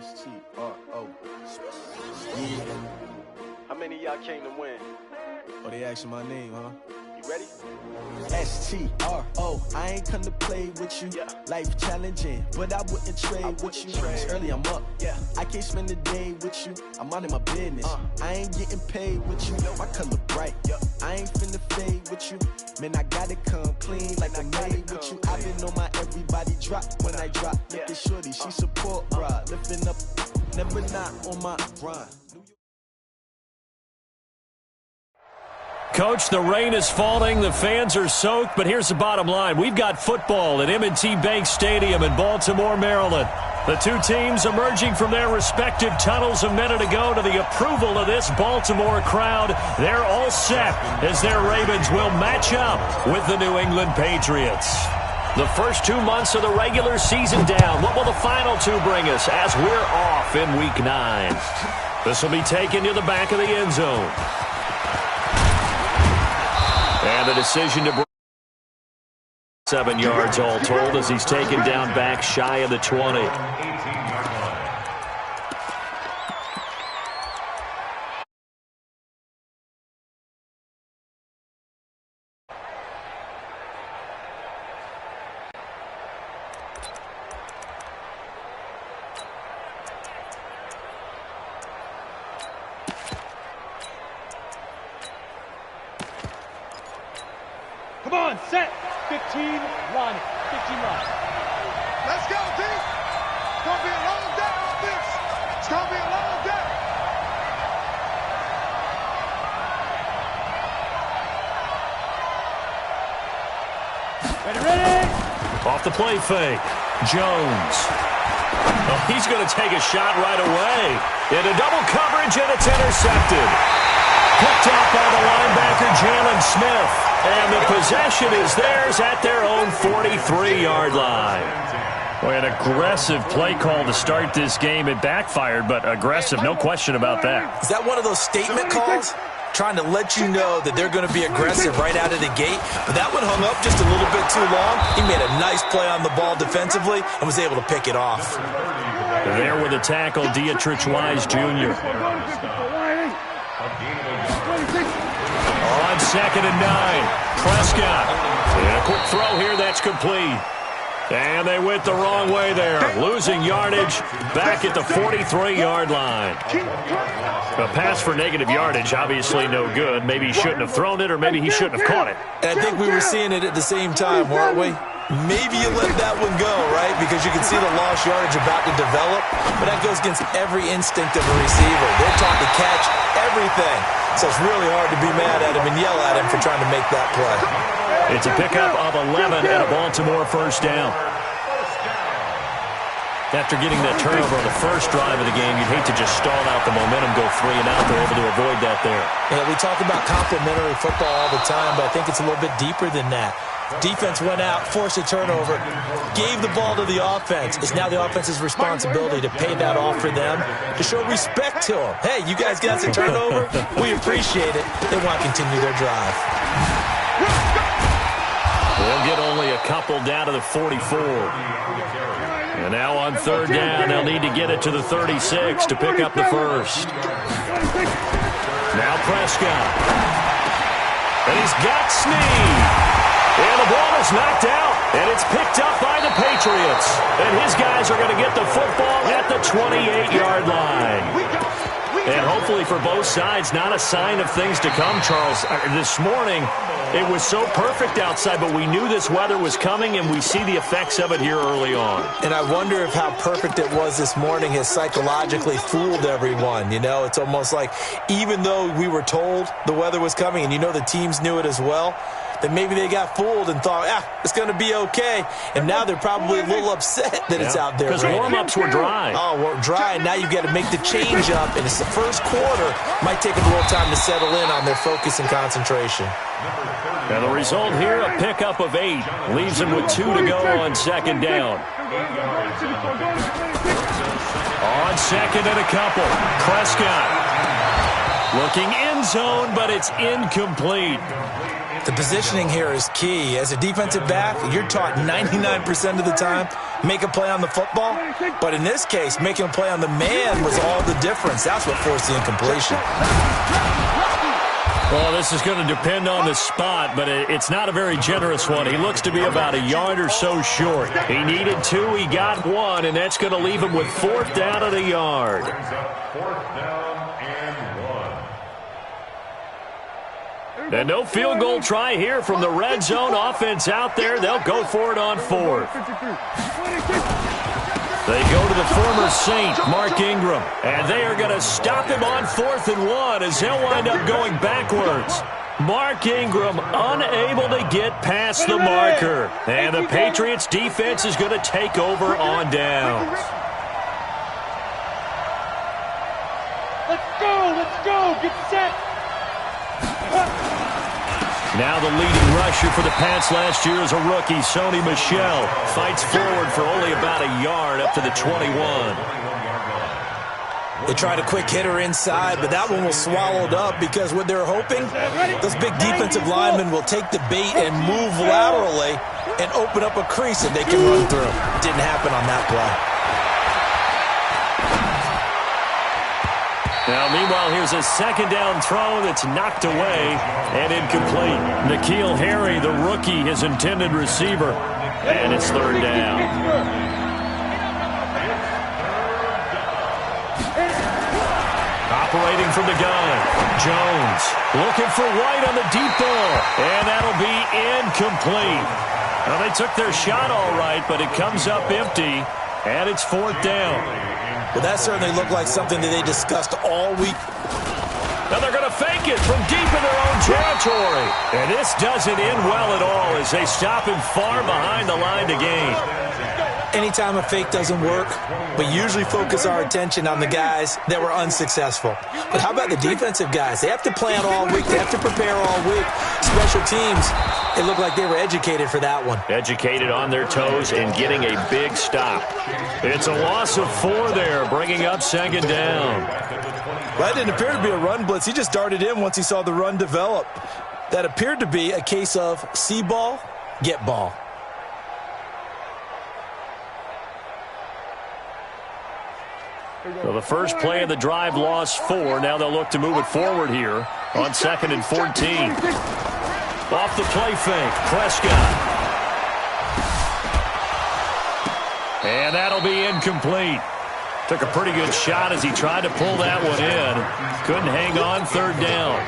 S-T-R-O. Yeah. How many of y'all came to win? Oh, they asking my name, huh? You ready? S-T-R-O. I ain't come to play with you. Yeah. Life challenging, but I wouldn't trade with you. It's early, I'm up. Yeah. I can't spend the day with you. I'm minding my business. I ain't getting paid with you. My color bright. Yeah. I ain't finna fade with you. Man, I gotta come clean like I'm made with you. I've been on my everybody drop when I drop. Look at shorty, she support, bruh. Lifting up, never not on my grind. Coach, the rain is falling, the fans are soaked, but here's the bottom line. We've got football at M&T Bank Stadium in Baltimore, Maryland. The two teams emerging from their respective tunnels a minute ago to the approval of this Baltimore crowd. They're all set as their Ravens will match up with the New England Patriots. The first 2 months of the regular season down. What will the final two bring us as we're off in Week 9? This will be taken to the back of the end zone. And the decision to bring 7 yards all told as he's taken down back shy of the 20. Come on, set. 15, run. 15, run. Let's go, D. It's going to be a long day on this. It's going to be a long day. Ready? Off the play fake. Jones. Oh, he's going to take a shot right away. Into double coverage, and it's intercepted. Picked up by the linebacker, Jalen Smith. And the possession is theirs at their own 43-yard line. Boy, an aggressive play call to start this game. It backfired, but aggressive, no question about that. Is that one of those statement calls? Trying to let you know that they're going to be aggressive right out of the gate. But that one hung up just a little bit too long. He made a nice play on the ball defensively and was able to pick it off. There with the tackle, Dietrich Wise Jr. On 2nd and 9, Prescott. And a quick throw here, that's complete. And they went the wrong way there, losing yardage back at the 43-yard line. A pass for negative yardage, obviously no good. Maybe he shouldn't have thrown it, or maybe he shouldn't have caught it. And I think we were seeing it at the same time, weren't we? maybe you let that one go, right? Because you can see the lost yardage about to develop, but that goes against every instinct of a receiver. They're taught to catch everything. So it's really hard to be mad at him and yell at him for trying to make that play. It's a pickup of 11 and a Baltimore first down. After getting that turnover on the first drive of the game, you'd hate to just stall out the momentum, go 3 and out. They're able to avoid that there. Yeah, we talk about complementary football all the time, but I think it's a little bit deeper than that. Defense went out, forced a turnover, gave the ball to the offense. It's now the offense's responsibility to pay that off for them, to show respect to them. Hey, you guys got the turnover? We appreciate it. They want to continue their drive. They'll get only a couple down to the 44. And now on third down, they'll need to get it to the 36 to pick up the first. Now Prescott. And he's got Snead. And the ball is knocked out, and it's picked up by the Patriots. And his guys are going to get the football at the 28-yard line. And hopefully for both sides, not a sign of things to come, Charles. This morning, it was so perfect outside, but we knew this weather was coming, and we see the effects of it here early on. And I wonder if how perfect it was this morning has psychologically fooled everyone. You know, it's almost like even though we were told the weather was coming, and you know the teams knew it as well, that maybe they got fooled and thought, it's going to be okay. And now they're probably a little upset that it's out there. Because warm-ups were dry. Oh, well, dry, and now you've got to make the change up. And it's the first quarter. Might take them a little time to settle in on their focus and concentration. And the result here, a pickup of 8. Leaves them with 2 to go on second down. On second and a couple, Prescott. Looking end zone, but it's incomplete. The positioning here is key. As a defensive back, you're taught 99% of the time, make a play on the football. But in this case, making a play on the man was all the difference. That's what forced the incompletion. Well, this is going to depend on the spot, but it's not a very generous one. He looks to be about a yard or so short. He needed 2, he got 1, and that's going to leave him with 4th down and a yard. And no field goal try here from the red zone offense out there. They'll go for it on 4th. They go to the former Saint, Mark Ingram. And they are going to stop him on 4th and 1 as he'll wind up going backwards. Mark Ingram unable to get past the marker. And the Patriots defense is going to take over on downs. Let's go, get set. Now the leading rusher for the Pats last year is a rookie, Sony Michel. Fights forward for only about a yard up to the 21. They tried a quick hitter inside, but that one was swallowed up because what they're hoping, those big defensive linemen will take the bait and move laterally and open up a crease that they can run through. Didn't happen on that play. Now, meanwhile, here's a second down throw that's knocked away and incomplete. N'Keal Harry, the rookie, his intended receiver, and it's 3rd down. Operating from the gun, Jones looking for White on the deep ball, and that'll be incomplete. Now, they took their shot all right, but it comes up empty, and it's 4th down. Well, that certainly looked like something that they discussed all week. Now they're going to fake it from deep in their own territory. And this doesn't end well at all as they stop him far behind the line to gain. Anytime a fake doesn't work, we usually focus our attention on the guys that were unsuccessful. But how about the defensive guys? They have to plan all week. They have to prepare all week. Special teams, it looked like they were educated for that one. Educated on their toes and getting a big stop. It's a loss of 4 there, bringing up second down. That didn't appear to be a run blitz. He just darted in once he saw the run develop. That appeared to be a case of see ball, get ball. So the first play of the drive lost 4. Now they'll look to move it forward here on 2nd and 14. Off the play fake, Prescott. And that'll be incomplete. Took a pretty good shot as he tried to pull that one in. Couldn't hang on 3rd down.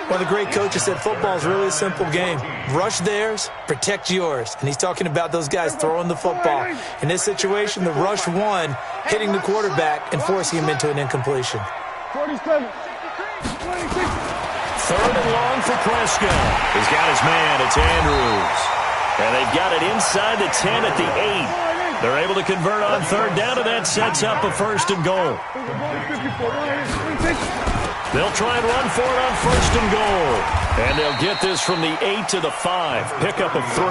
Well, the great coach has said football is really a simple game. Rush theirs, protect yours. And he's talking about those guys throwing the football. In this situation, the rush one, hitting the quarterback and forcing him into an incompletion. 47, 26. Third and long for Prescott. He's got his man. It's Andrews. And they've got it inside the 10 at the 8. They're able to convert on third down, and that sets up a first and goal. They'll try and run for it on first and goal. And they'll get this from the 8 to the 5. Pickup of 3.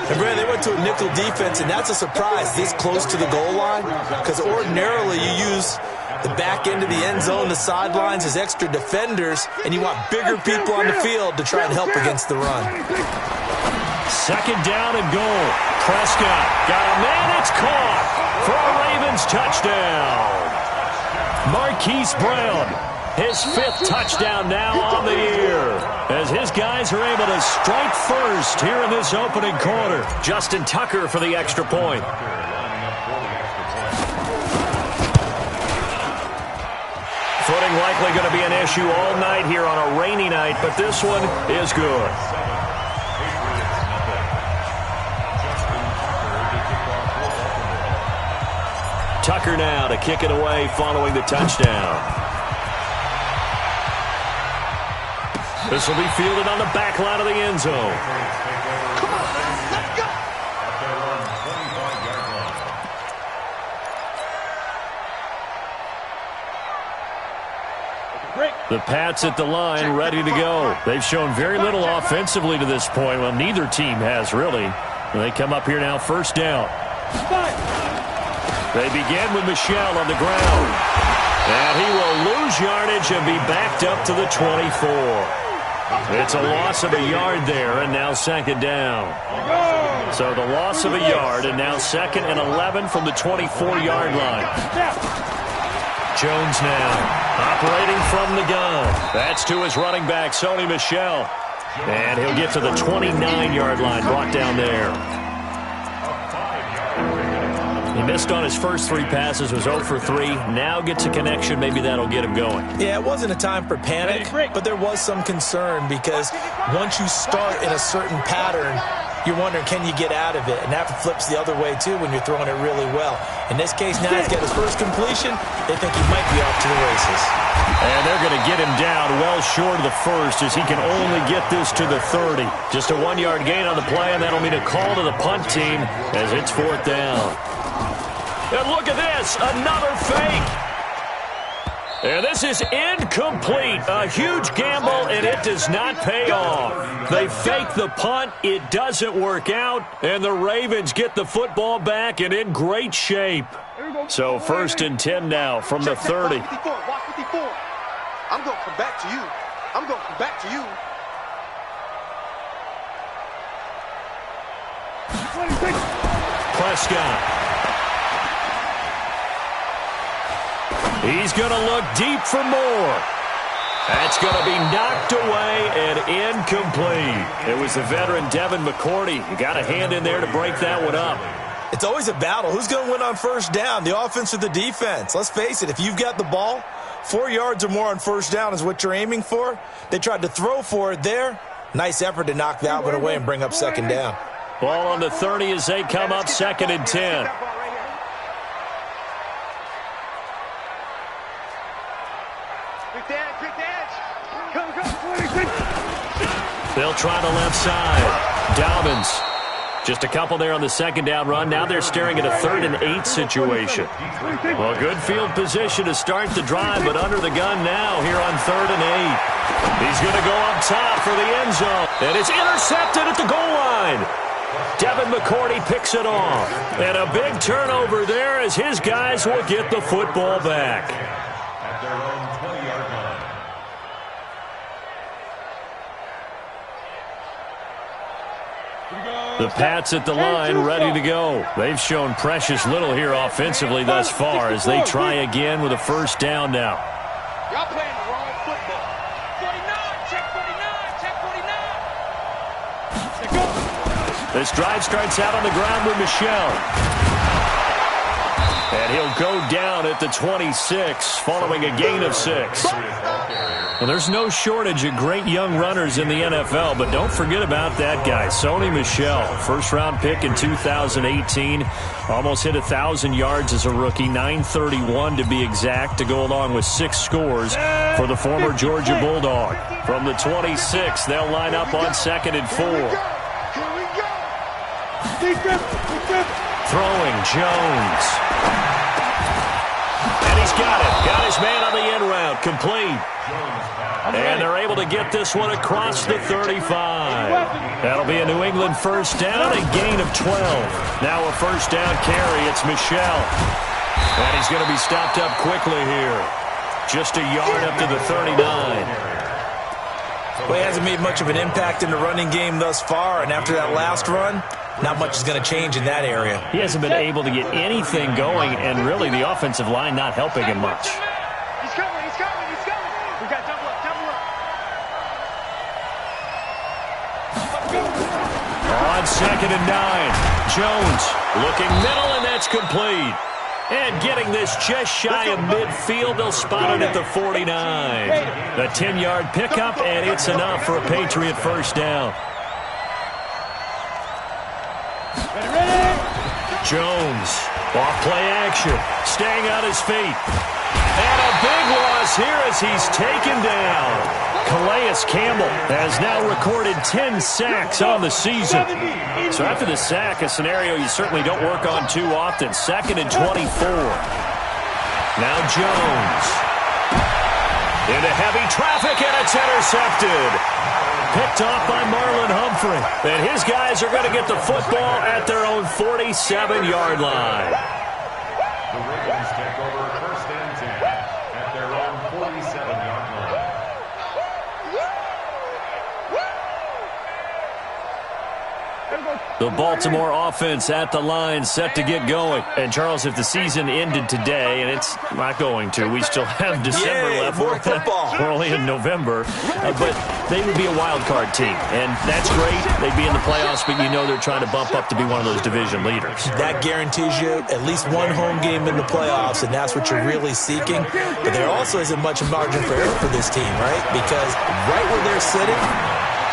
And, Brad, they went to a nickel defense, and that's a surprise this close to the goal line, because ordinarily you use the back end of the end zone, the sidelines as extra defenders, and you want bigger people on the field to try and help against the run. Second down and goal. Prescott got a man. It's caught for a Ravens touchdown. Marquise Brown, his 5th touchdown now on the year, as his guys are able to strike first here in this opening quarter. Justin Tucker for the extra point. Footing likely going to be an issue all night here on a rainy night, but this one is good. Tucker now to kick it away following the touchdown. This will be fielded on the back line of the end zone. Come on, man. Let's go. The Pats at the line, ready to go. They've shown very little offensively to this point. Well, neither team has, really. They come up here now, first down. They begin with Michel on the ground. And he will lose yardage and be backed up to the 24. It's a loss of a yard there, and now second down. So the loss of a yard, and now second and 11 from the 24-yard line. Jones now operating from the gun. That's to his running back, Sony Michel. And he'll get to the 29-yard line, brought down there. He missed on his first 3 passes, was 0 for 3. Now gets a connection. Maybe that'll get him going. Yeah, it wasn't a time for panic, but there was some concern because once you start in a certain pattern, you're wondering, can you get out of it? And that flips the other way, too, when you're throwing it really well. In this case, now he's got his first completion. They think he might be off to the races. And they're going to get him down well short of the first as he can only get this to the 30. Just a 1-yard gain on the play, and that'll mean a call to the punt team as it's fourth down. And look at this, another fake. And this is incomplete. A huge gamble, and it does not pay off. They fake the punt. It doesn't work out, and the Ravens get the football back and in great shape. So first and 10 now from the 30. Watch 54. I'm going to come back to you. I'm going to come back to you. Prescott. He's going to look deep for more. That's going to be knocked away and incomplete. It was the veteran Devin McCourty. You got a hand in there to break that one up. It's always a battle. Who's going to win on first down, the offense or the defense? Let's face it, if you've got the ball, 4 yards or more on first down is what you're aiming for. They tried to throw for it there. Nice effort to knock that one away and bring up second down. Ball on the 30 as they come up second and 10. They'll try the left side. Dobbins. Just a couple there on the second down run. Now they're staring at a 3rd and 8 situation. Well, good field position to start the drive, but under the gun now here on 3rd and 8. He's going to go up top for the end zone. And it's intercepted at the goal line. Devin McCourty picks it off. And a big turnover there as his guys will get the football back. The Pats at the line, ready to go. They've shown precious little here offensively thus far as they try again with a first down now. Y'all playing the wrong football. 49, check 49, check 49. This drive starts out on the ground with Michel. And he'll go down at the 26 following a gain of 6. Well, there's no shortage of great young runners in the NFL, but don't forget about that guy, Sony Michel. First-round pick in 2018. Almost hit 1,000 yards as a rookie, 931 to be exact, to go along with 6 scores for the former Georgia Bulldog. From the 26, they'll line up on 2nd and 4. Throwing, Jones. And he's got it. Got his man on the end route. Complete. And they're able to get this one across the 35. That'll be a New England first down, a gain of 12. Now a first down carry. It's Michel. And he's going to be stopped up quickly here. Just a yard up to the 39. Well, he hasn't made much of an impact in the running game thus far, and after that last run, not much is going to change in that area. He hasn't been able to get anything going, and really the offensive line not helping him much. He's coming, he's coming, he's coming. We got double up, double up. On 2nd and 9, Jones looking middle, and that's complete. And getting this just shy of midfield, they'll spot it at the 49. The 10-yard pickup, and it's enough for a Patriot first down. Jones, off play action, staying on his feet. And a big loss here as he's taken down. Calais Campbell has now recorded 10 sacks on the season. So after the sack, a scenario you certainly don't work on too often. 2nd and 24. Now Jones. Into heavy traffic, and it's intercepted. Picked off by Marlon Humphrey. And his guys are going to get the football at their own 47-yard line. The Ravens take over 1st and 10 at their own 47-yard line. The Baltimore offense at the line, set to get going. And, Charles, if the season ended today, and it's not going to, we still have December left. More football. We're only in November. But they would be a wild card team, and that's great. They'd be in the playoffs, but you know they're trying to bump up to be one of those division leaders. That guarantees you at least one home game in the playoffs, and that's what you're really seeking. But there also isn't much margin for error for this team, right? Because right where they're sitting,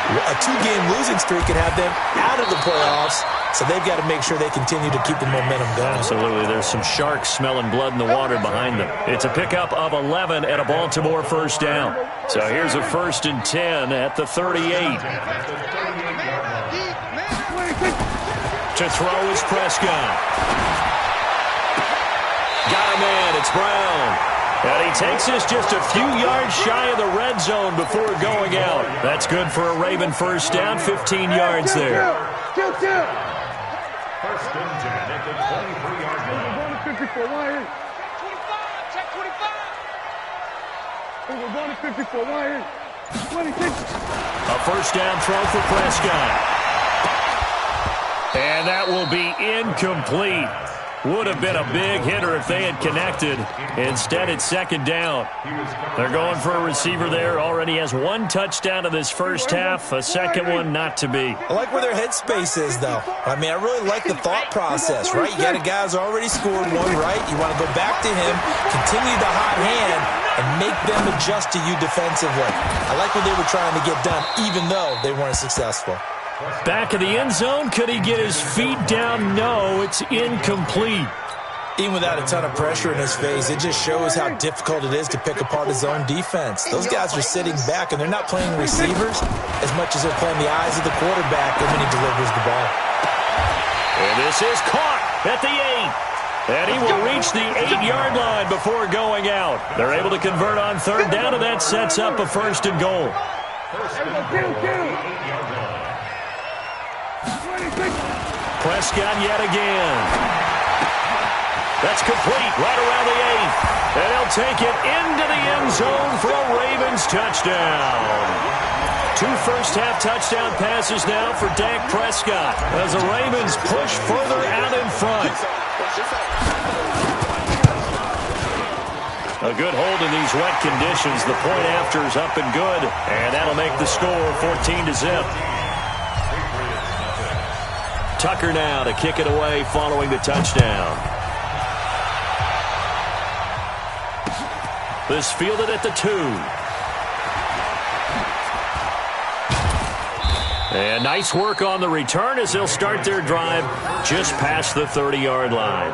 a 2-game losing streak can have them out of the playoffs, so they've got to make sure they continue to keep the momentum going. Absolutely. There's some sharks smelling blood in the water behind them. It's a pickup of 11 and a Baltimore first down. So here's a 1st and 10 at the 38. To throw is Prescott. Got a man. It's Brown. And he takes us just a few yards shy of the red zone before going out. That's good for a Raven first down, 15 yards there. 1st and 10 at the 23-yard line. 54, 25, check 25. We're going to 54, 26. A first down throw for Prescott. And that will be incomplete. Would have been a big hitter if they had connected. Instead, it's 2nd down. They're going for a receiver there. Already has 1 touchdown in this first half. A second one not to be. I like where their headspace is, though. I mean, I really like the thought process, right? You got a guy who's already scored 1, right? You want to go back to him, continue the hot hand, and make them adjust to you defensively. I like what they were trying to get done, even though they weren't successful. Back of the end zone. Could he get his feet down? No, it's incomplete. Even without a ton of pressure in his face, it just shows how difficult it is to pick apart his own defense. Those guys are sitting back, and they're not playing receivers as much as they're playing the eyes of the quarterback when he delivers the ball. And this is caught at the 8. And he will reach the 8-yard line before going out. They're able to convert on 3rd down, and that sets up a 1st and goal. Prescott yet again. That's complete right around the 8th. And he'll take it into the end zone for a Ravens touchdown. 2 first-half touchdown passes now for Dak Prescott as the Ravens push further out in front. A good hold in these wet conditions. The point after is up and good. And that'll make the score 14-0. Tucker now to kick it away following the touchdown. This fielded at the 2. And nice work on the return as they'll start their drive just past the 30-yard line.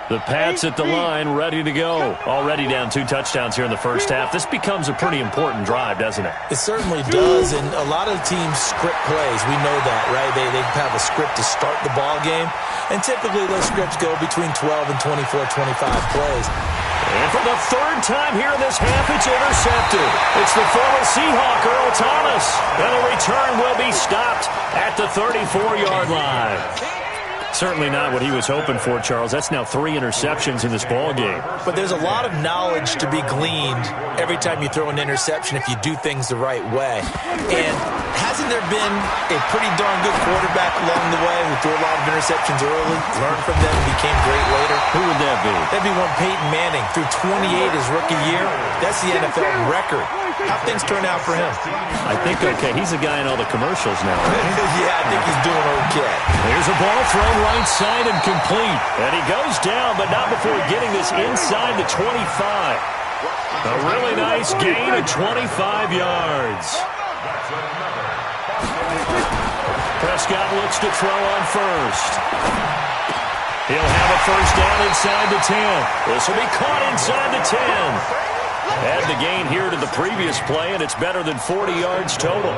The Pats at the line, ready to go. Already down 2 touchdowns here in the first half. This becomes a pretty important drive, doesn't it? It certainly does, and a lot of teams script plays. We know that, right? They have a script to start the ball game, and typically those scripts go between 12 and 24, 25 plays. And for the third time here in this half, it's intercepted. It's the former Seahawk, Earl Thomas. And the return will be stopped at the 34-yard line. Certainly not what he was hoping for, Charles. That's now 3 interceptions in this ball game. But there's a lot of knowledge to be gleaned every time you throw an interception if you do things the right way. And hasn't there been a pretty darn good quarterback along the way who threw a lot of interceptions early, learned from them, and became great later? Who would that be? That'd be one Peyton Manning. Threw 28 his rookie year. That's the NFL record. How things turn out for him? I think okay. He's a guy in all the commercials now. Yeah, I think he's doing okay. Here's a ball thrown right side and complete. And he goes down, but not before getting this inside the 25. A really nice gain of 25 yards. Prescott looks to throw on first. He'll have a first down inside the 10. This will be caught inside the 10. Had the gain here to the previous play, and it's better than 40 yards total.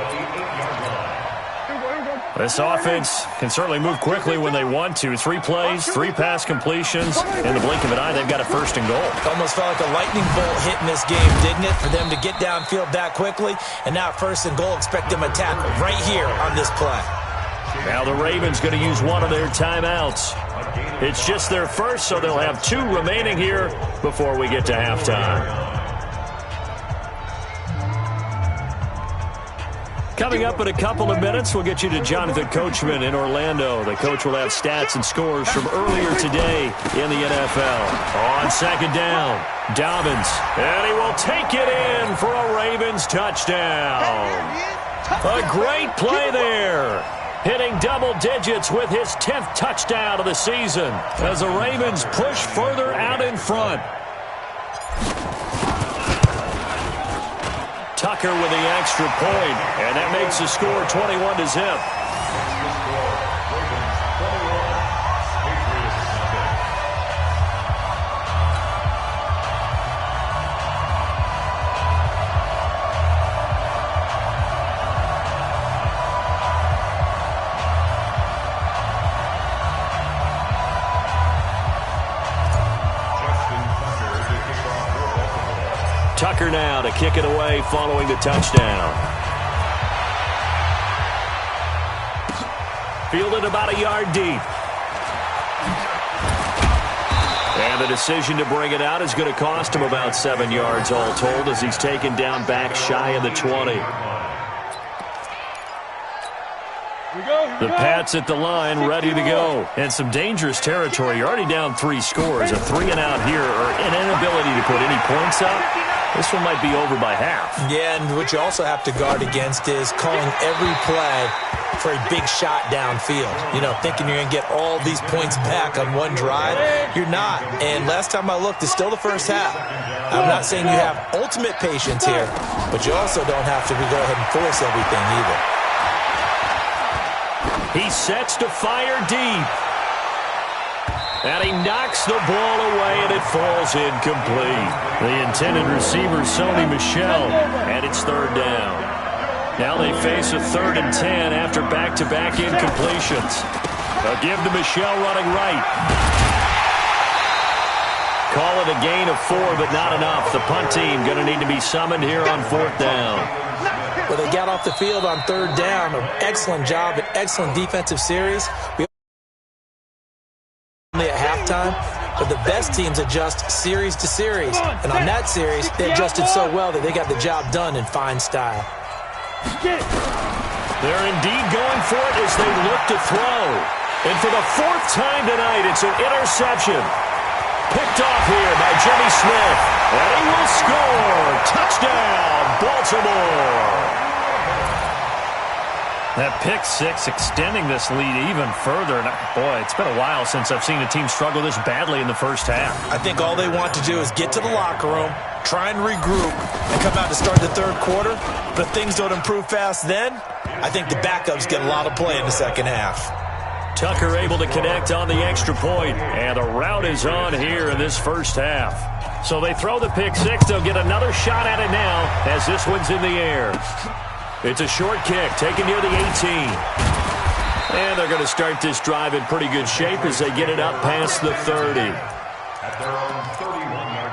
This offense can certainly move quickly when they want to. 3 plays, 3 pass completions. In the blink of an eye, they've got a first and goal. Almost felt like a lightning bolt hitting this game, didn't it? For them to get downfield that quickly. And now first and goal, expect them to tackle right here on this play. Now the Ravens going to use one of their timeouts. It's just their first, so they'll have 2 remaining here before we get to halftime. Coming up in a couple of minutes, we'll get you to Jonathan Coachman in Orlando. The coach will have stats and scores from earlier today in the NFL. On second down, Dobbins, and he will take it in for a Ravens touchdown. A great play there. Hitting double digits with his 10th touchdown of the season as the Ravens push further out in front. Tucker with the extra point, and that makes the score 21-0. Tucker now to kick it away following the touchdown. Fielded about a yard deep. And the decision to bring it out is going to cost him about 7 yards all told as he's taken down back shy of the 20. The Pats at the line, ready to go. And some dangerous territory. You're already down 3 scores. A 3-and-out here, or an inability to put any points up. This one might be over by half. Yeah, and what you also have to guard against is calling every play for a big shot downfield. You know, thinking you're going to get all these points back on one drive. You're not. And last time I looked, it's still the first half. I'm not saying you have ultimate patience here, but you also don't have to go ahead and force everything either. He sets to fire deep. And he knocks the ball away, and it falls incomplete. The intended receiver, Sony Michel, and it's third down. Now they face a 3rd and 10 after back-to-back incompletions. They'll give to Michel running right. Call it a gain of 4, but not enough. The punt team going to need to be summoned here on 4th down. Well, they got off the field on 3rd down. An excellent job, an excellent defensive series. We only at halftime, but the best teams adjust series to series. And on that series, they adjusted so well that they got the job done in fine style. They're indeed going for it as they look to throw. And for the 4th time tonight, it's an interception. Picked off here by Jimmy Smith. And he will score. Touchdown, Baltimore. That pick six extending this lead even further. And boy, it's been a while since I've seen a team struggle this badly in the first half. I think all they want to do is get to the locker room, try and regroup, and come out to start the third quarter. But if things don't improve fast then, I think the backups get a lot of play in the second half. Tucker able to connect on the extra point, and the rout is on here in this first half. So they throw the pick six. They'll get another shot at it now as this one's in the air. It's a short kick taken near the 18. And they're going to start this drive in pretty good shape as they get it up past the 30. At their own 31-yard line.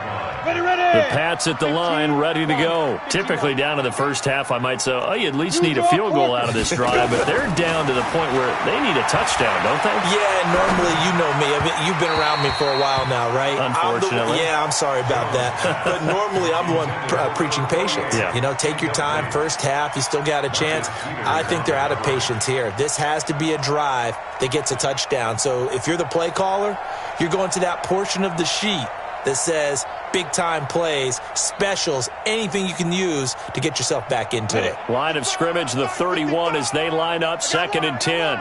The Pats at the line, ready to go. Typically down in the first half, I might say, oh, you at least need a field goal out of this drive, but they're down to the point where they need a touchdown, don't they? Yeah, normally, you know me. I mean, you've been around me for a while now, right? Unfortunately. I'm sorry about that. But normally, I'm the one preaching patience. Yeah. You know, take your time. First half, you still got a chance. I think they're out of patience here. This has to be a drive that gets a touchdown. So if you're the play caller, you're going to that portion of the sheet that says big-time plays, specials, anything you can use to get yourself back into it. Line of scrimmage, the 31 as they line up, 2nd and 10.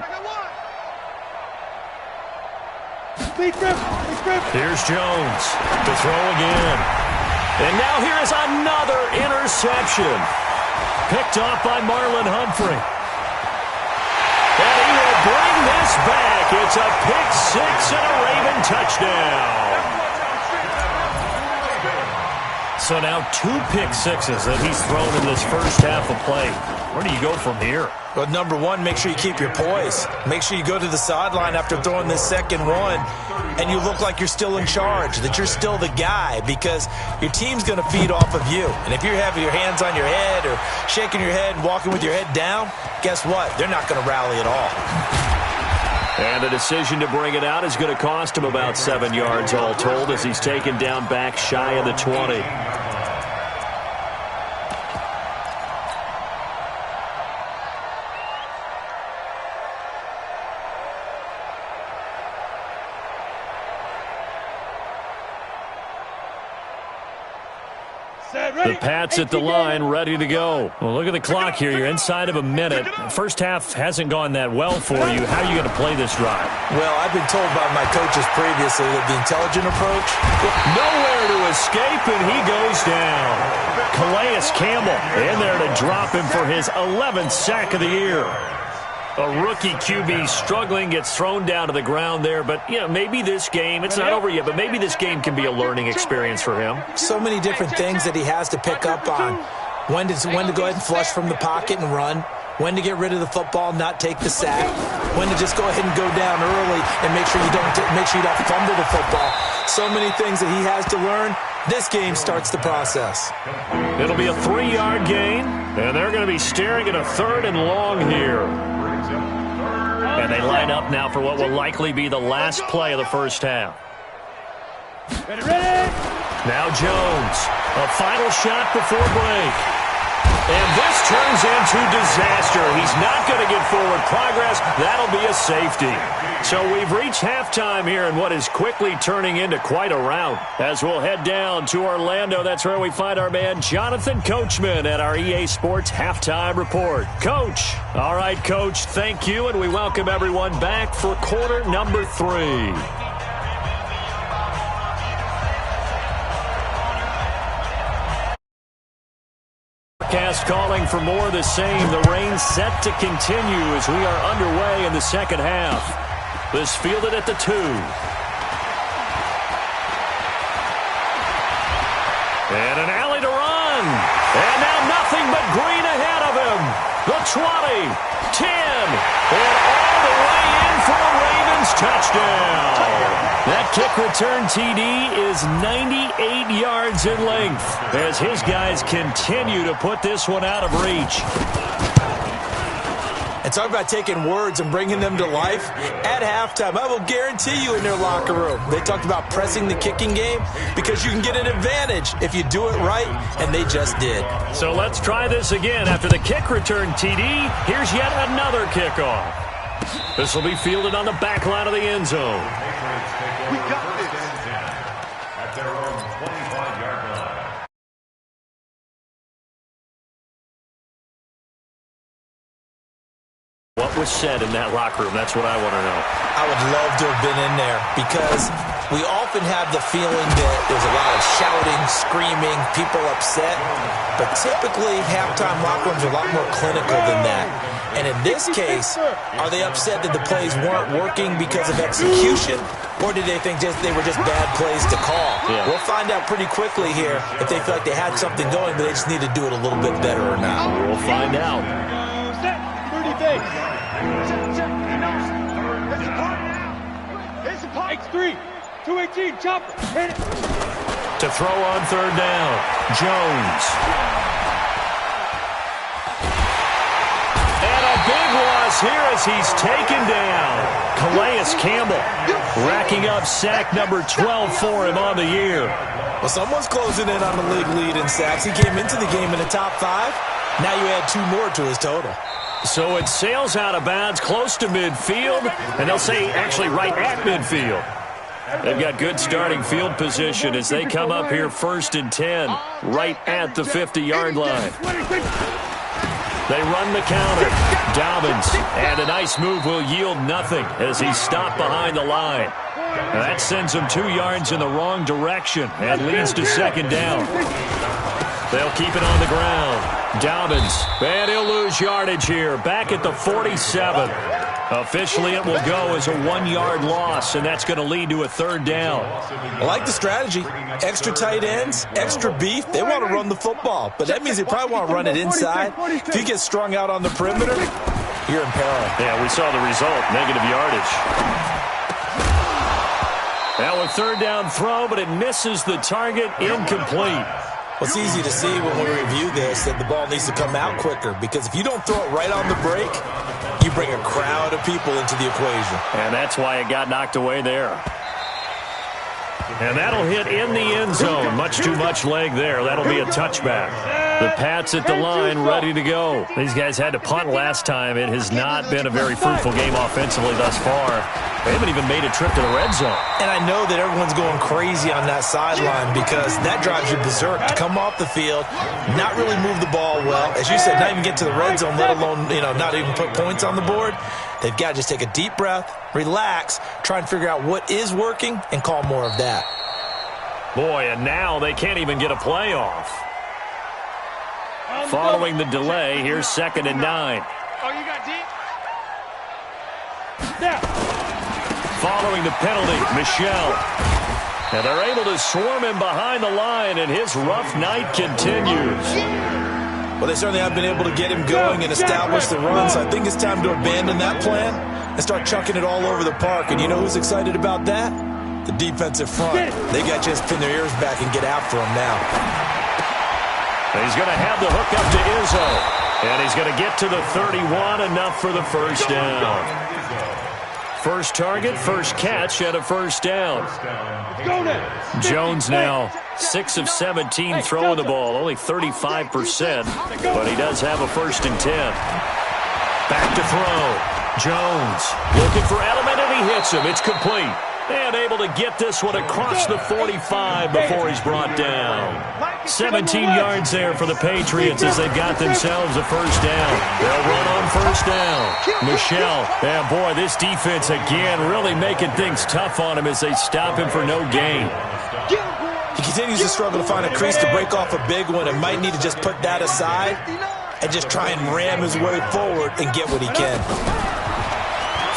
Here's Jones to throw again. And now here is another interception. Picked off by Marlon Humphrey. And he will bring this back. It's a pick six and a Raven touchdown. So now 2 pick sixes that he's thrown in this first half of play. Where do you go from here? Well, number one, make sure you keep your poise. Make sure you go to the sideline after throwing this second one, and you look like you're still in charge, that you're still the guy, because your team's going to feed off of you. And if you're having your hands on your head or shaking your head and walking with your head down, guess what? They're not going to rally at all. And the decision to bring it out is going to cost him about 7 yards all told as he's taken down back shy of the 20. The Pats at the line, ready to go. Well, look at the clock here. You're inside of a minute. First half hasn't gone that well for you. How are you going to play this drive? Well, I've been told by my coaches previously that the intelligent approach. Nowhere to escape, and he goes down. Calais Campbell in there to drop him for his 11th sack of the year. A rookie QB struggling, gets thrown down to the ground there. But, you know, maybe this game, it's not over yet, but maybe this game can be a learning experience for him. So many different things that he has to pick up on. When to go ahead and flush from the pocket and run. When to get rid of the football and not take the sack. When to just go ahead and go down early and make sure you don't fumble the football. So many things that he has to learn. This game starts the process. It'll be a 3-yard gain, and they're going to be staring at a 3rd and long here. And they line up now for what will likely be the last play of the first half. Ready? Now Jones, a final shot before break. And this turns into disaster. He's not going to get forward progress. That'll be a safety. So we've reached halftime here in what is quickly turning into quite a rout. As we'll head down to Orlando, that's where we find our man Jonathan Coachman at our EA Sports Halftime Report. Coach. All right, Coach, thank you, and we welcome everyone back for quarter number 3. Forecast calling for more of the same. The rain set to continue as we are underway in the second half. This fielded at the 2. And an alley to run. And now nothing but green ahead of him. The 20, 10, and all the way in for a Ravens touchdown. That kick return TD is 98 yards in length as his guys continue to put this one out of reach. And talk about taking words and bringing them to life. At halftime, I will guarantee you in their locker room, they talked about pressing the kicking game because you can get an advantage if you do it right, and they just did. So let's try this again. After the kick return TD, here's yet another kickoff. This will be fielded on the back line of the end zone. We got this. At their own 25-yard line. was said in that locker room? That's what I want to know. I would love to have been in there because we often have the feeling that there's a lot of shouting, screaming, people upset. But typically, halftime locker rooms are a lot more clinical than that. And in this case, are they upset that the plays weren't working because of execution? Or did they think they were just bad plays to call? Yeah. We'll find out pretty quickly here if they feel like they had something going, but they just need to do it a little bit better or not. We'll find out. Set. 30 base. X3. 218. Chopper. Hit it. To throw on third down, Jones. And a big loss here as he's taken down. Calais Campbell racking up sack number 12 for him on the year. Well, someone's closing in on the league lead in sacks. He came into the game in the top 5. Now you add 2 more to his total. So it sails out of bounds close to midfield, and they'll say actually right at midfield. They've got good starting field position as they come up here 1st and 10, right at the 50-yard line. They run the counter. Dobbins, and a nice move will yield nothing as he's stopped behind the line. Now that sends him 2 yards in the wrong direction and leads to 2nd down. They'll keep it on the ground. Dobbins, and he'll lose yardage here, back at the 47. Officially, it will go as a 1-yard loss, and that's going to lead to a 3rd down. I like the strategy. Extra tight ends, extra beef. They want to run the football, but that means they probably want to run it inside. If you get strung out on the perimeter, you're in peril. Yeah, we saw the result, negative yardage. Now a 3rd down throw, but it misses the target, incomplete. Well, it's easy to see when we review this that the ball needs to come out quicker, because if you don't throw it right on the break, you bring a crowd of people into the equation. And that's why it got knocked away there. And that'll hit in the end zone. Much too much leg there. That'll be a touchback. The Pats at the line, ready to go. These guys had to punt last time. It has not been a very fruitful game offensively thus far. They haven't even made a trip to the red zone. And I know that everyone's going crazy on that sideline because that drives you berserk to come off the field, not really move the ball well. As you said, not even get to the red zone, let alone, not even put points on the board. They've got to just take a deep breath, relax, try and figure out what is working, and call more of that. Boy, and now they can't even get a play off. Following the delay, here's 2nd and 9. Oh, you got deep? Snap. Following the penalty, Michel. And they're able to swarm him behind the line, and his rough night continues. Well, they certainly have been able to get him going and establish the run, so I think it's time to abandon that plan and start chucking it all over the park. And you know who's excited about that? The defensive front. They got to just pin their ears back and get after him now. He's going to have the hook up to Izzo. And he's going to get to the 31, enough for the 1st down. First target, first catch, and a 1st down. Jones now 6 of 17 throwing the ball, only 35%, but he does have a 1st and 10. Back to throw. Jones looking for Edelman, and he hits him. It's complete. And able to get this one across the 45 before he's brought down. 17 yards there for the Patriots as they've got themselves a 1st down. They'll run on 1st down. Michel, and boy, this defense again really making things tough on him as they stop him for no gain. He continues to struggle to find a crease to break off a big one and might need to just put that aside and just try and ram his way forward and get what he can.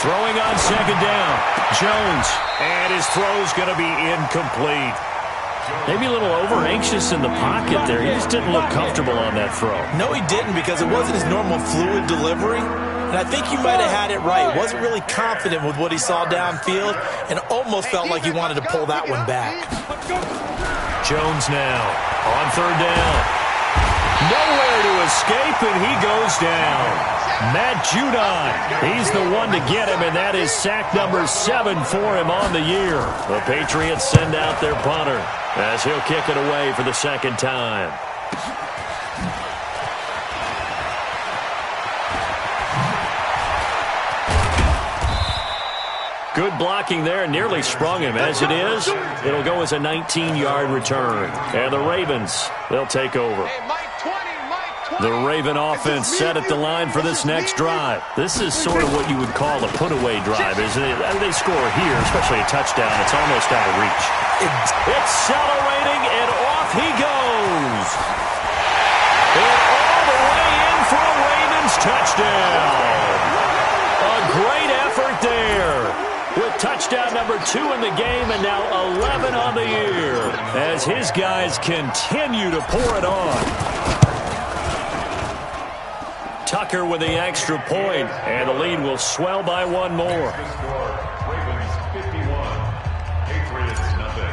Throwing on 2nd down, Jones, and his throw's going to be incomplete. Maybe a little over-anxious in the pocket there. He just didn't look comfortable on that throw. No, he didn't, because it wasn't his normal fluid delivery. And I think he might have had it right. Wasn't really confident with what he saw downfield and almost felt like he wanted to pull that one back. Jones now on 3rd down. Nowhere to escape, and he goes down. Matt Judon, he's the one to get him, and that is sack number 7 for him on the year. The Patriots send out their punter as he'll kick it away for the 2nd time. Good blocking there, nearly sprung him. As it is, it'll go as a 19-yard return. And the Ravens, they'll take over. Hey, Mike 20, Mike The Raven offense set at the line for this next drive. This is sort of what you would call a put-away drive, isn't it? They score here, especially a touchdown. It's almost out of reach. Accelerating, and off he goes. And all the way in for a Ravens touchdown. A great effort there. With touchdown number 2 in the game and now 11 on the year as his guys continue to pour it on. Tucker with the extra point, and the lead will swell by one more. Ravens 51, Patriots nothing.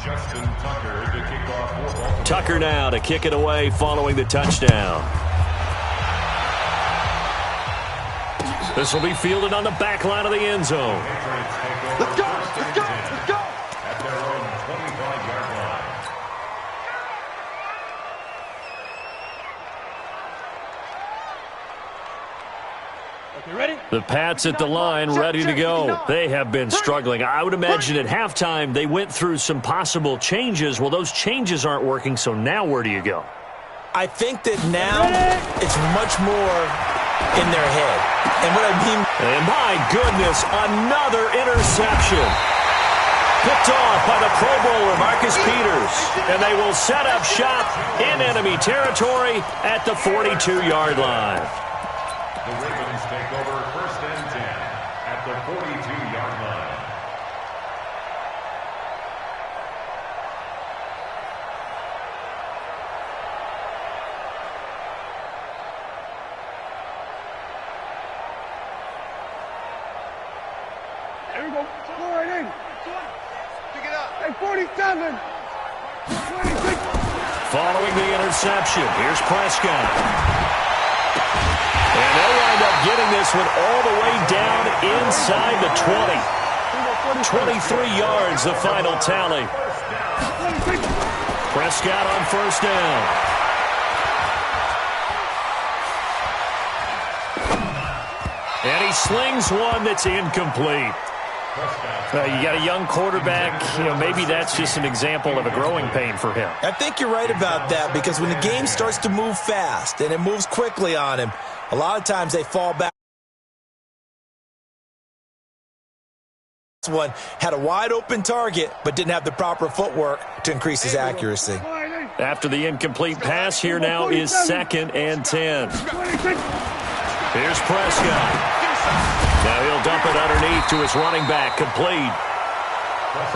Justin Tucker to kick off for Baltimore. Tucker now to kick it away following the touchdown. This will be fielded on the back line of the end zone. Let's go, let's go, let's go. At their own 25-yard line. Okay, ready? The Pats at the line, ready to go. They have been struggling. I would imagine at halftime they went through some possible changes. Well, those changes aren't working, so now where do you go? I think that now it's much more in their head. And what I mean... And my goodness, another interception. Picked off by the Pro Bowler, Marcus Peters. And they will set up shop in enemy territory at the 42-yard line. The Ravens take over 1st and 10 at the 42-yard line. There we go. Go right in. Pick it up. Hey, 47. 26. Following the interception, here's Prescott. And they'll wind up getting this one all the way down inside the 20. 23 yards, the final tally. Prescott on 1st down. And he slings one that's incomplete. You got a young quarterback. Maybe that's just an example of a growing pain for him. I think you're right about that, because when the game starts to move fast and it moves quickly on him, a lot of times they fall back. This one had a wide open target but didn't have the proper footwork to increase his accuracy. After the incomplete pass, here now is 2nd and 10. Here's Prescott. Now he'll dump it underneath to his running back, complete.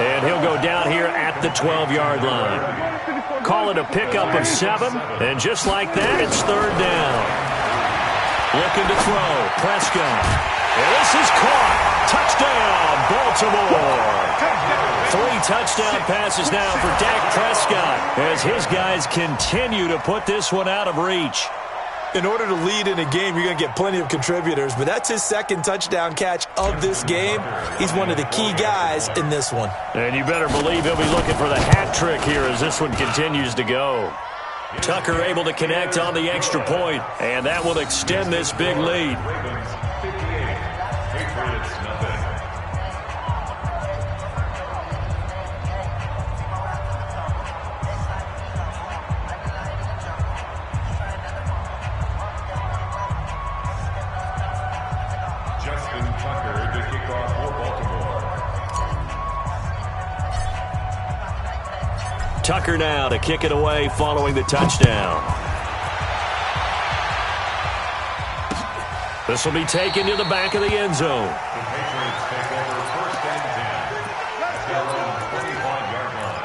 And he'll go down here at the 12-yard line. Call it a pickup of 7, and just like that, it's 3rd down. Looking to throw, Prescott. And this is caught. Touchdown, Baltimore. 3 touchdown passes now for Dak Prescott as his guys continue to put this one out of reach. In order to lead in a game, you're going to get plenty of contributors, but that's his 2nd touchdown catch of this game. He's one of the key guys in this one. And you better believe he'll be looking for the hat trick here as this one continues to go. Tucker able to connect on the extra point, and that will extend this big lead. Ravens 58, Patriots nothing. Justin Tucker to kick off for Baltimore. Tucker now to kick it away following the touchdown. This will be taken to the back of the end zone. The Patriots take over 1st and 10 at their own 45-yard line.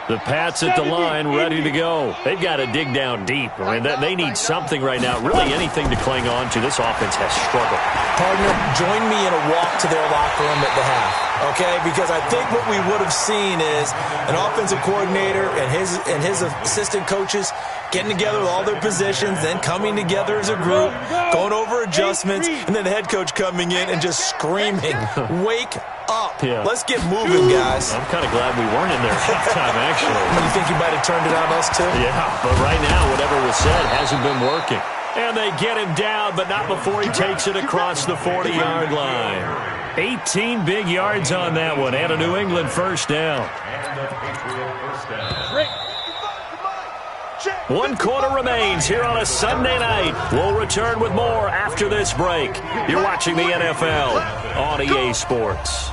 The Pats at the line, ready to go. They've got to dig down deep. I mean, they need something right now, really anything to cling on to. This offense has struggled. Partner, join me in a walk to their locker room at the half, okay? Because I think what we would have seen is an offensive coordinator and his assistant coaches getting together with all their positions, then coming together as a group, going over adjustments, and then the head coach coming in and just screaming, wake up. Yeah. Let's get moving, guys. I'm kind of glad we weren't in there at halftime, actually. You think you might have turned it on us, too? Yeah, but right now, whatever was said hasn't been working. And they get him down, but not before he takes it across the 40-yard line. 18 big yards on that one, and a New England first down. And a Patriot first down. 1 quarter remains here on a Sunday night. We'll return with more after this break. You're watching the NFL on EA Sports.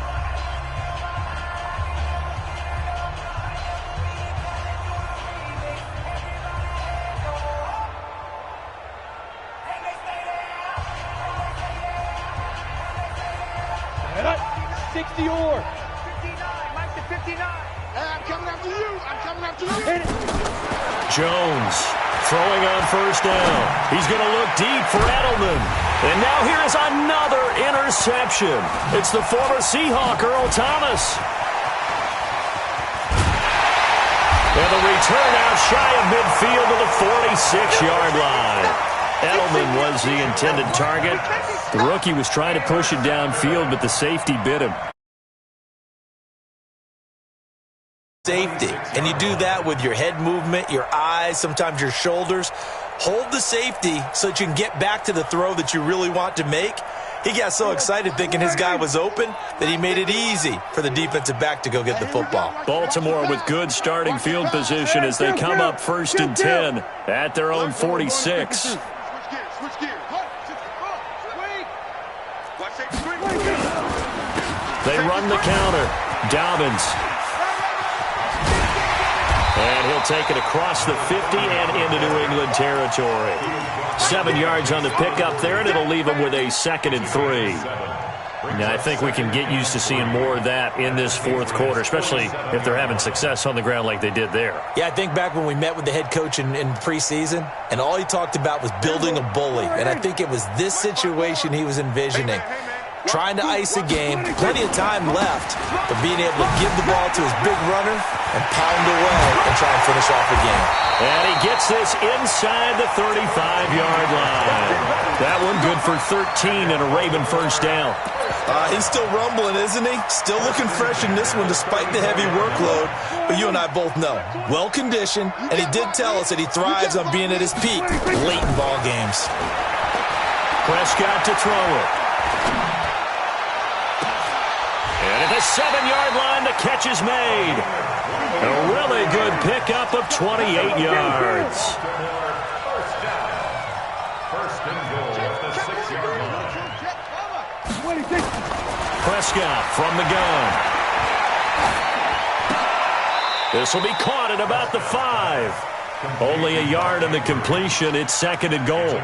Jones throwing on first down. He's going to look deep for Edelman. And now here's another interception. It's the former Seahawk, Earl Thomas. And the return out shy of midfield to the 46-yard line. Edelman was the intended target. The rookie was trying to push it downfield, but the safety bit him. Safety, and you do that with your head movement, your eyes, sometimes your shoulders. Hold the safety so that you can get back to the throw that you really want to make. He got so excited thinking his guy was open that he made it easy for the defensive back to go get the football. Baltimore with good starting field position as they come up 1st and 10 at their own 46. They run the counter. Dobbins. And he'll take it across the 50 and into New England territory. 7 yards on the pickup there, and it'll leave him with a 2nd and 3. Now, I think we can get used to seeing more of that in this 4th quarter, especially if they're having success on the ground like they did there. Yeah, I think back when we met with the head coach in preseason, and all he talked about was building a bully. And I think it was this situation he was envisioning. Trying to ice a game, plenty of time left, but being able to give the ball to his big runner and pound away and try and finish off the game. And he gets this inside the 35-yard line. That one good for 13 and a Raven first down. He's still rumbling, isn't he? Still looking fresh in this one despite the heavy workload. But you and I both know, well-conditioned, and he did tell us that he thrives on being at his peak late in ball games. Prescott to throw it. And at the 7-yard line, the catch is made. A really good pickup of 28 yards. First and goal at the 6-yard line. Prescott from the gun. This will be caught at about the 5. Only a yard in the completion. It's 2nd and goal.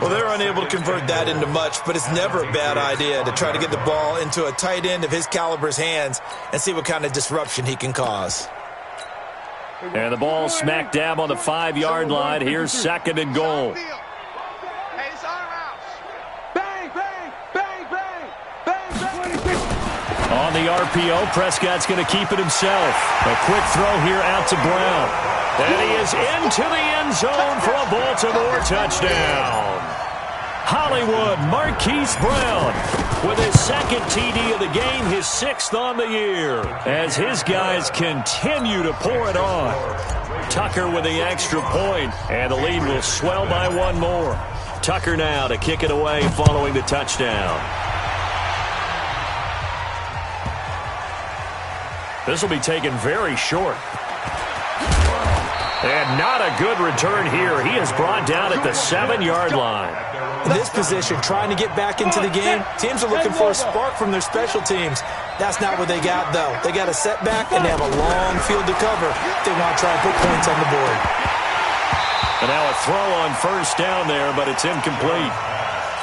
Well, they're unable to convert that into much, but it's never a bad idea to try to get the ball into a tight end of his caliber's hands and see what kind of disruption he can cause. And the ball smack dab on the 5-yard line. Here's 2nd and goal. On the RPO, Prescott's going to keep it himself. A quick throw here out to Brown. And he is into the end zone for a Baltimore touchdown. Hollywood Marquise Brown with his 2nd TD of the game, his 6th on the year, as his guys continue to pour it on. Tucker with the extra point, and the lead will swell by 1 more. Tucker now to kick it away following the touchdown. This will be taken very short. And not a good return here. He is brought down at the 7-yard line. In this position, trying to get back into the game, teams are looking for a spark from their special teams. That's not what they got, though. They got a setback, and they have a long field to cover. They want to try and put points on the board. And now a throw on first down there, but it's incomplete.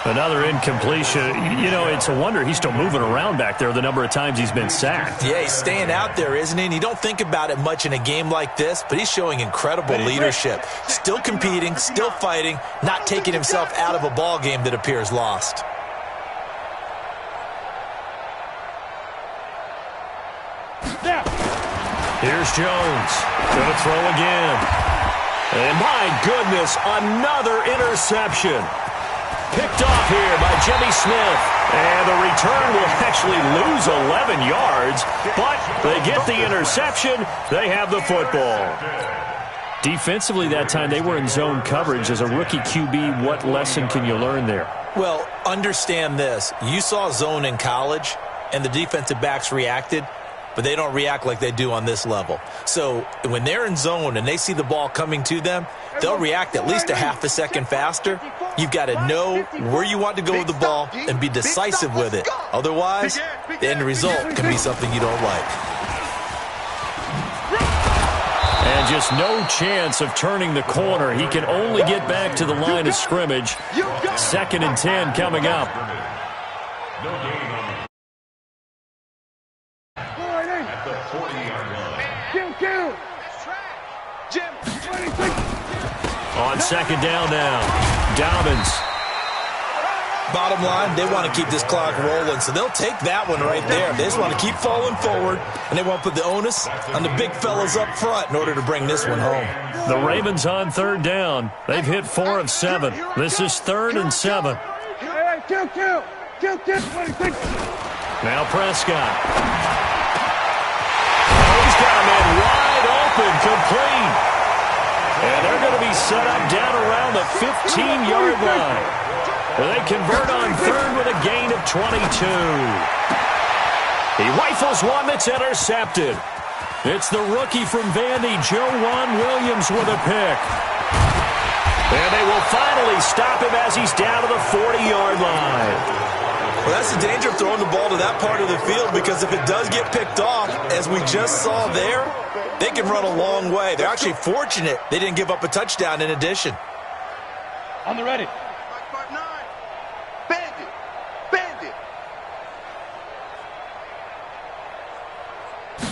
Another incompletion. You know, it's a wonder he's still moving around back there the number of times he's been sacked. Yeah, he's staying out there, isn't he? And you don't think about it much in a game like this, but he's showing incredible leadership. Still competing, still fighting, not taking himself out of a ball game that appears lost. Here's Jones. Going to throw again. And my goodness, another interception. Picked off here by Jimmy Smith. And the return will actually lose 11 yards, but they get the interception. They have the football. Defensively that time, they were in zone coverage. As a rookie QB, what lesson can you learn there? Well, understand this. You saw zone in college, and the defensive backs reacted, but they don't react like they do on this level. So when they're in zone and they see the ball coming to them, they'll react at least a half a second faster. You've got to know where you want to go with the ball and be decisive with it. Otherwise, the end result can be something you don't like. And just no chance of turning the corner. He can only get back to the line of scrimmage. 2nd and 10 coming up. No gain on at the 40-yard line. Kill. Jim, 26. On 2nd down now, Dobbins. Bottom line, they want to keep this clock rolling, so they'll take that one right there. They just want to keep falling forward, and they want to put the onus on the big fellas up front in order to bring this one home. The Ravens on 3rd down. They've hit 4 of 7. This is 3rd and 7. Kill. 26. Now Prescott. He's got a man wide open, complete. And they're going to be set up down around the 15-yard line. They convert on 3rd with a gain of 22. He rifles one that's intercepted. It's the rookie from Vandy, Joejuan Williams, with a pick. And they will finally stop him as he's down to the 40-yard line. Well, that's the danger of throwing the ball to that part of the field, because if it does get picked off, as we just saw there, they can run a long way. They're actually fortunate they didn't give up a touchdown in addition. On the ready. Bandit.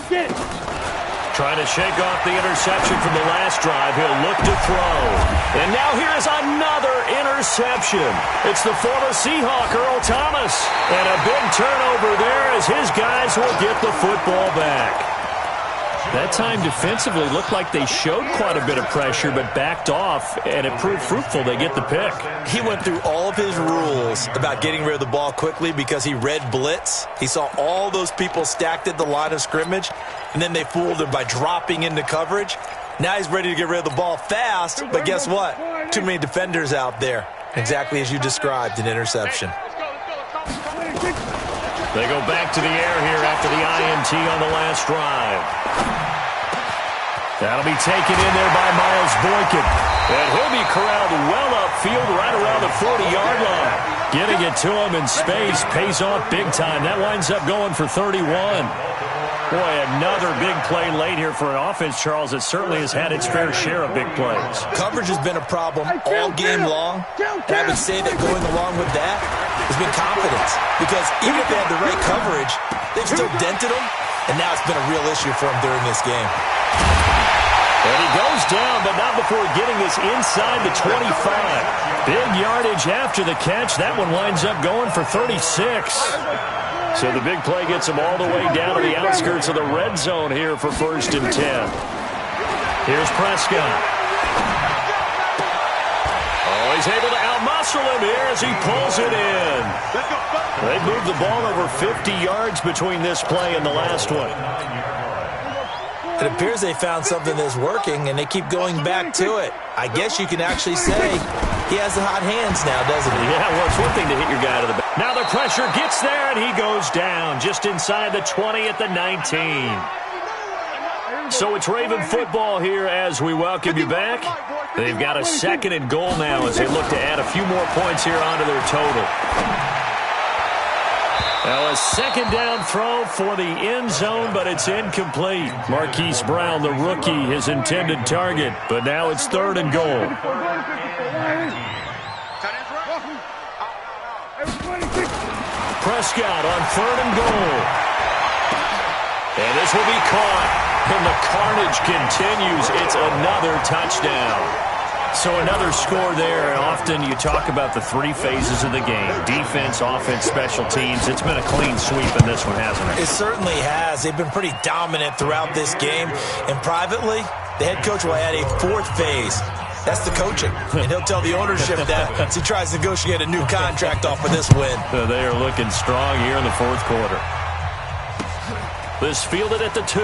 Get it. Trying to shake off the interception from the last drive. He'll look to throw. And now here's another interception. It's the former Seahawk, Earl Thomas. And a big turnover there as his guys will get the football back. That time defensively looked like they showed quite a bit of pressure but backed off, and it proved fruitful. They get the pick. He went through all of his rules about getting rid of the ball quickly because he read blitz. He saw all those people stacked at the line of scrimmage, and then they fooled him by dropping into coverage. Now he's ready to get rid of the ball fast, but guess what? Too many defenders out there. Exactly as you described, an interception. They go back to the air here after the INT on the last drive. That'll be taken in there by Miles Boykin. And he'll be corralled well upfield right around the 40-yard line. Getting it to him in space pays off big time. That winds up going for 31. Boy, another big play late here for an offense, Charles, that certainly has had its fair share of big plays. Coverage has been a problem all game long. And I would say that going along with that has been confidence. Because even if they had the right coverage, they've still dented them. And now it's been a real issue for them during this game. And he goes down, but not before getting this inside the 25. Big yardage after the catch. That one winds up going for 36. So the big play gets him all the way down to the outskirts of the red zone here for 1st and 10. Here's Prescott. Oh, he's able to outmuscle him here as he pulls it in. They moved the ball over 50 yards between this play and the last one. It appears they found something that's working, and they keep going back to it. I guess you can actually say he has the hot hands now, doesn't he? Yeah, well, it's one thing to hit your guy to the back. Now the pressure gets there, and he goes down just inside the 20 at the 19. So it's Raven football here as we welcome you back. They've got a 2nd and goal now as they look to add a few more points here onto their total. Now a 2nd down throw for the end zone, but it's incomplete. Marquise Brown, the rookie, his intended target, but now it's 3rd and goal. Prescott on 3rd and goal. And this will be caught. And the carnage continues. It's another touchdown. So another score there. Often you talk about the 3 phases of the game. Defense, offense, special teams. It's been a clean sweep in this one, hasn't it? It certainly has. They've been pretty dominant throughout this game. And privately, the head coach will add a 4th phase. That's the coaching. And he'll tell the ownership that as he tries to negotiate a new contract off of this win. So they are looking strong here in the 4th quarter. This fielded at the 2.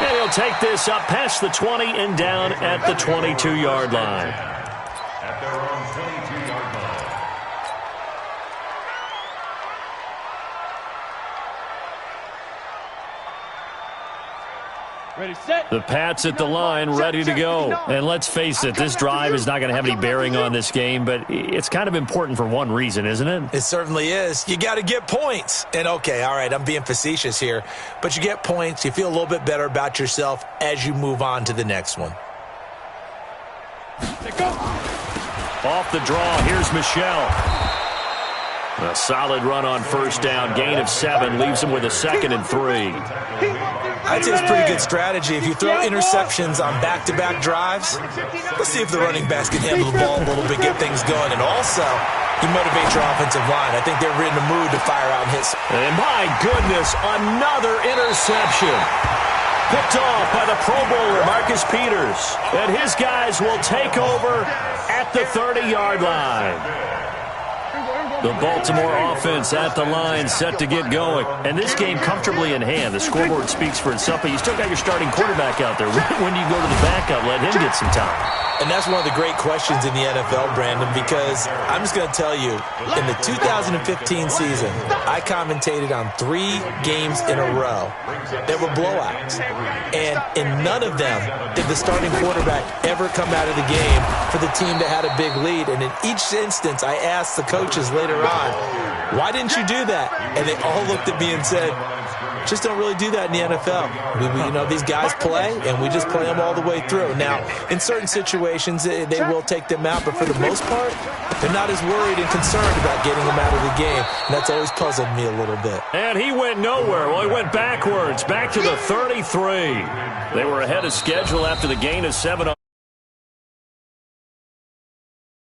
And he'll take this up past the 20 and down at the 22-yard line. at their own 22-yard line. Ready, set. The Pats at the line, ready to go. And let's face it, this drive is not going to have any bearing on this game, but it's kind of important for one reason, isn't it? It certainly is. You got to get points. And, okay, all right, I'm being facetious here, but you get points. You feel a little bit better about yourself as you move on to the next one. Go. Off the draw, here's Michel. A solid run on first down. Gain of 7 leaves him with a 2nd and 3. I'd say it's a pretty good strategy. If you throw interceptions on back-to-back drives, let's see if the running backs can handle the ball a little bit, get things going. And also, you motivate your offensive line. I think they're in the mood to fire out hits. And my goodness, another interception. Picked off by the Pro Bowler, Marcus Peters. And his guys will take over at the 30-yard line. The Baltimore offense at the line, set to get going. And this game comfortably in hand. The scoreboard speaks for itself, but you still got your starting quarterback out there. When do you go to the backup, let him get some time? And that's one of the great questions in the NFL, Brandon, because I'm just going to tell you, in the 2015 season, I commentated on 3 games in a row that were blowouts. And in none of them did the starting quarterback ever come out of the game for the team that had a big lead. And in each instance, I asked the coaches later on, why didn't you do that? And they all looked at me and said, just don't really do that in the NFL. These guys play, and we just play them all the way through. Now, in certain situations, they will take them out, but for the most part, they're not as worried and concerned about getting them out of the game, and that's always puzzled me a little bit. And he went nowhere. Well, he went backwards, back to the 33. They were ahead of schedule after the gain of 7.